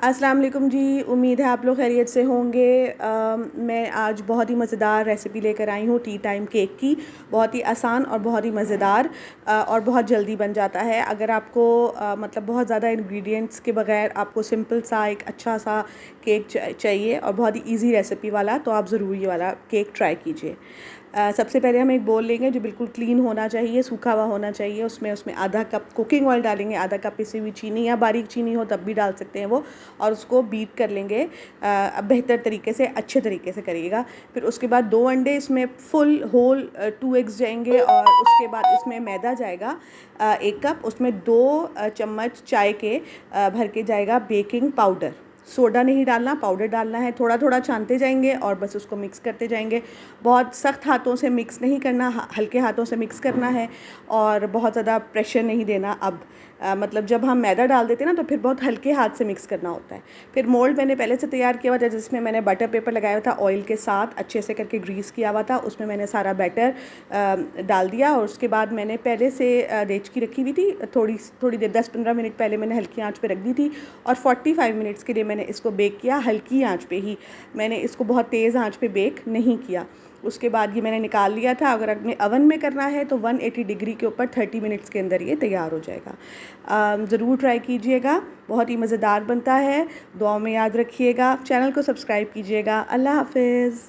अस्सलाम वालेकुम जी। उम्मीद है आप लोग खैरियत से होंगे। मैं आज बहुत ही मज़ेदार रेसिपी लेकर आई हूँ टी टाइम केक की। बहुत ही आसान और बहुत ही मज़ेदार और बहुत जल्दी बन जाता है। अगर आपको मतलब बहुत ज़्यादा इंग्रेडिएंट्स के बगैर आपको सिंपल सा एक अच्छा सा केक चाहिए और बहुत ही ईजी रेसिपी वाला, तो आप ज़रूर ये वाला केक ट्राई कीजिए। सबसे पहले हम एक बोल लेंगे जो बिल्कुल क्लीन होना चाहिए, सूखा हुआ होना चाहिए। उसमें आधा कप कुकिंग ऑयल डालेंगे, आधा कप पिसी हुई चीनी या बारीक चीनी हो तब भी डाल सकते हैं वो, और उसको बीट कर लेंगे बेहतर तरीके से, अच्छे तरीके से करिएगा। फिर उसके बाद 2 अंडे इसमें फुल होल 2 एग्स जाएंगे, और उसके बाद इसमें मैदा जाएगा 1 कप। उसमें 2 चम्मच चाय के भर के जाएगा बेकिंग पाउडर। सोडा नहीं डालना, पाउडर डालना है। थोड़ा थोड़ा छानते जाएंगे और बस उसको मिक्स करते जाएंगे। बहुत सख्त हाथों से मिक्स नहीं करना, हल्के हाथों से मिक्स करना है, और बहुत ज़्यादा प्रेशर नहीं देना। अब मतलब जब हम मैदा डाल देते हैं ना, तो फिर बहुत हल्के हाथ से मिक्स करना होता है। फिर मोल्ड मैंने पहले से तैयार किया हुआ था, जिसमें मैंने बटर पेपर लगाया हुआ था, ऑयल के साथ अच्छे से करके ग्रीस किया हुआ था। उसमें मैंने सारा बैटर डाल दिया, और उसके बाद मैंने पहले से देचकी रखी हुई थी। थोड़ी देर 10-15 मिनट पहले मैंने हल्की आंच पे रख दी थी, और 45 मिनट्स के लिए मैंने इसको बेक किया हल्की आंच पे ही। मैंने इसको बहुत तेज़ आंच पे बेक नहीं किया। उसके बाद ये मैंने निकाल लिया था। अगर अपने अवन में करना है तो 180 डिग्री के ऊपर 30 मिनट्स के अंदर ये तैयार हो जाएगा। ज़रूर ट्राई कीजिएगा, बहुत ही मज़ेदार बनता है। दुआओं में याद रखिएगा, चैनल को सब्सक्राइब कीजिएगा। अल्लाह हाफ़िज़।